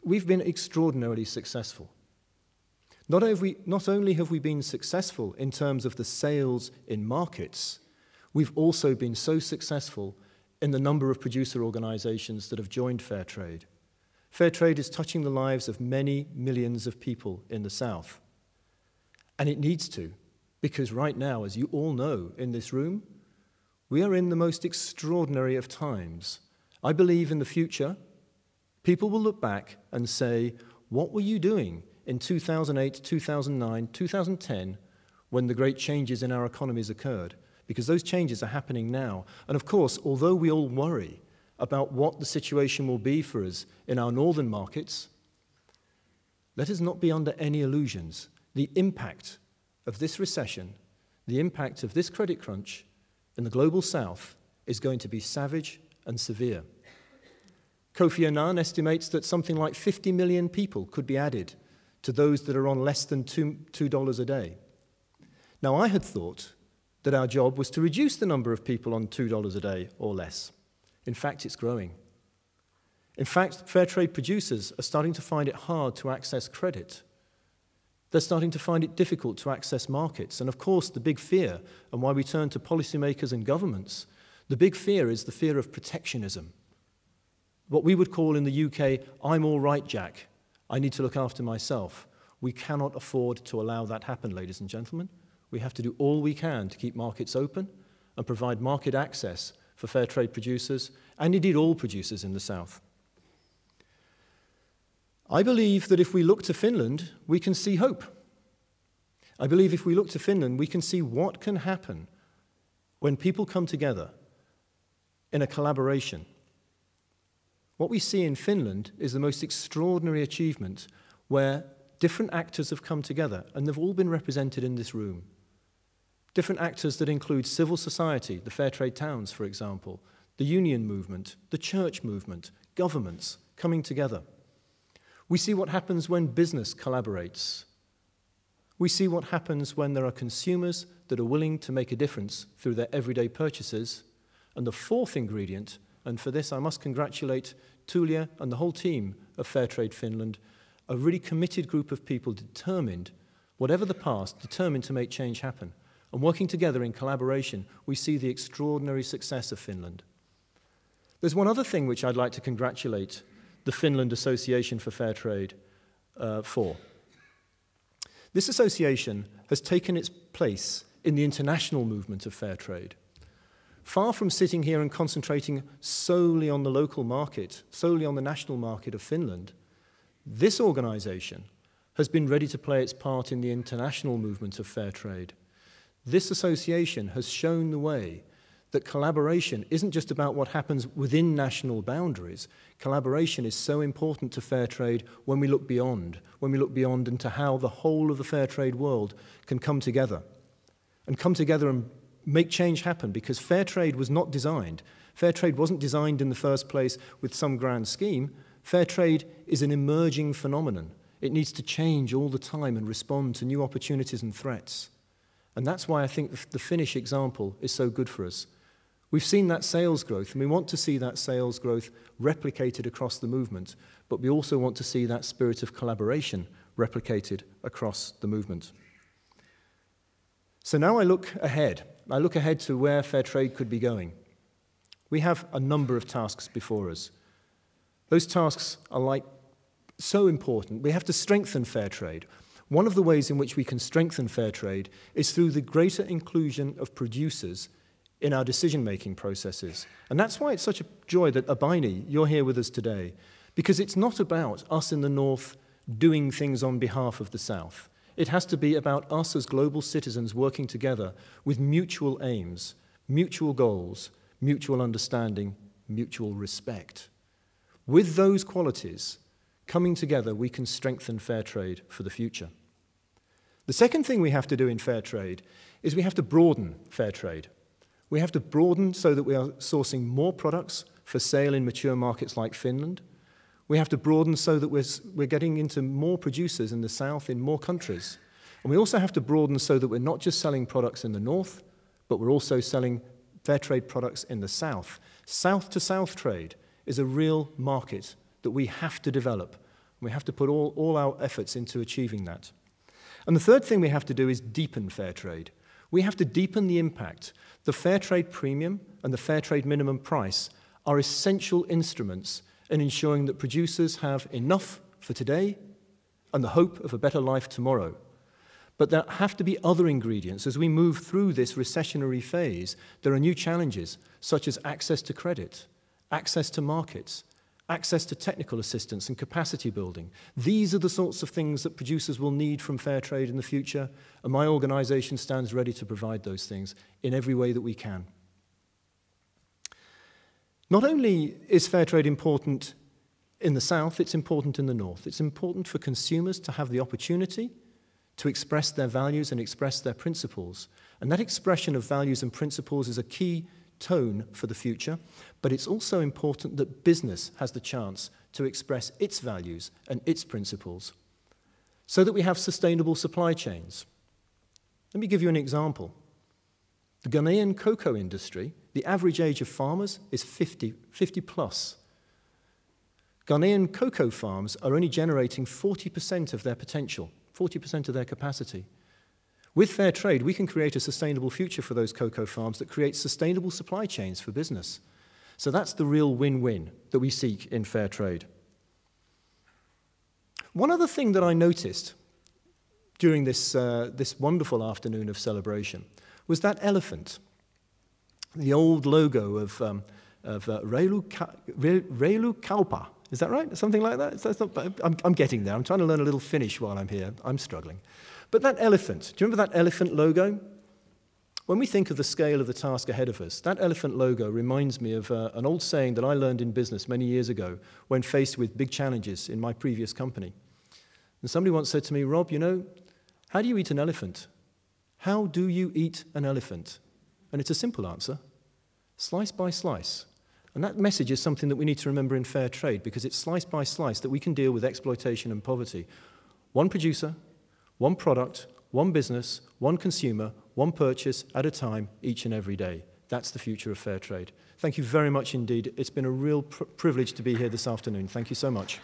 we've been extraordinarily successful. Not only have we been successful in terms of the sales in markets, we've also been so successful in the number of producer organizations that have joined Fair Trade. Fair Trade is touching the lives of many millions of people in the South. And it needs to, because right now, as you all know in this room, we are in the most extraordinary of times. I believe in the future, people will look back and say, what were you doing in 2008, 2009, 2010, when the great changes in our economies occurred? Because those changes are happening now. And of course, although we all worry about what the situation will be for us in our northern markets, let us not be under any illusions. The impact of this recession, the impact of this credit crunch in the global south is going to be savage and severe. Kofi Annan estimates that something like 50 million people could be added to those that are on less than $2 a day. Now, I had thought that our job was to reduce the number of people on $2 a day or less. In fact, it's growing. In fact, fair trade producers are starting to find it hard to access credit. They're starting to find it difficult to access markets. And of course, the big fear, and why we turn to policymakers and governments, the big fear is the fear of protectionism. What we would call in the UK, I'm all right, Jack. I need to look after myself. We cannot afford to allow that happen, ladies and gentlemen. We have to do all we can to keep markets open and provide market access for fair trade producers, and indeed all producers in the South. I believe that if we look to Finland, we can see hope. I believe if we look to Finland, we can see what can happen when people come together in a collaboration. What we see in Finland is the most extraordinary achievement where different actors have come together, and they've all been represented in this room. Different actors that include civil society, the fair trade towns, for example, the union movement, the church movement, governments coming together. We see what happens when business collaborates. We see what happens when there are consumers that are willing to make a difference through their everyday purchases. And the fourth ingredient, and for this I must congratulate Tulia and the whole team of Fair Trade Finland, a really committed group of people determined, whatever the past, determined to make change happen. And working together in collaboration, we see the extraordinary success of Finland. There's one other thing which I'd like to congratulate the Finland Association for Fair Trade for. This association has taken its place in the international movement of fair trade. Far from sitting here and concentrating solely on the local market, solely on the national market of Finland, this organization has been ready to play its part in the international movement of fair trade. This association has shown the way that collaboration isn't just about what happens within national boundaries. Collaboration is so important to fair trade when we look beyond into how the whole of the fair trade world can come together and make change happen, because fair trade was not designed. Fair trade wasn't designed in the first place with some grand scheme. Fair trade is an emerging phenomenon. It needs to change all the time and respond to new opportunities and threats. And that's why I think the Finnish example is so good for us. We've seen that sales growth, and we want to see that sales growth replicated across the movement, but we also want to see that spirit of collaboration replicated across the movement. So now I look ahead. I look ahead to where fair trade could be going. We have a number of tasks before us. Those tasks are so important. We have to strengthen fair trade. One of the ways in which we can strengthen fair trade is through the greater inclusion of producers in our decision-making processes. And that's why it's such a joy that Abini, you're here with us today, because it's not about us in the North doing things on behalf of the South. It has to be about us as global citizens working together with mutual aims, mutual goals, mutual understanding, mutual respect. With those qualities coming together, we can strengthen fair trade for the future. The second thing we have to do in fair trade is we have to broaden fair trade. We have to broaden so that we are sourcing more products for sale in mature markets like Finland. We have to broaden so that we're getting into more producers in the South in more countries. And we also have to broaden so that we're not just selling products in the North, but we're also selling fair trade products in the South. South-to-South trade is a real market that we have to develop. We have to put all our efforts into achieving that. And the third thing we have to do is deepen fair trade. We have to deepen the impact. The fair trade premium and the fair trade minimum price are essential instruments in ensuring that producers have enough for today and the hope of a better life tomorrow. But there have to be other ingredients. As we move through this recessionary phase, there are new challenges, such as access to credit, access to markets, access to technical assistance and capacity building. These are the sorts of things that producers will need from fair trade in the future, and my organization stands ready to provide those things in every way that we can. Not only is fair trade important in the South, it's important in the North. It's important for consumers to have the opportunity to express their values and express their principles. And that expression of values and principles is a key tone for the future, but it's also important that business has the chance to express its values and its principles so that we have sustainable supply chains. Let me give you an example. The Ghanaian cocoa industry, the average age of farmers is 50 plus. Ghanaian cocoa farms are only generating 40% of their potential, 40% of their capacity. With fair trade, we can create a sustainable future for those cocoa farms that creates sustainable supply chains for business. So that's the real win-win that we seek in fair trade. One other thing that I noticed during this wonderful afternoon of celebration was that elephant, the old logo of Reilu Kaupa. Is that right? Something like that? I'm getting there. I'm trying to learn a little Finnish while I'm here. I'm struggling. But that elephant, do you remember that elephant logo? When we think of the scale of the task ahead of us, that elephant logo reminds me of an old saying that I learned in business many years ago when faced with big challenges in my previous company. And somebody once said to me, Rob, you know, how do you eat an elephant? How do you eat an elephant? And it's a simple answer, slice by slice. And that message is something that we need to remember in fair trade, because it's slice by slice that we can deal with exploitation and poverty. One producer, one product, one business, one consumer, one purchase at a time, each and every day. That's the future of fair trade. Thank you very much indeed. It's been a real privilege to be here this afternoon. Thank you so much.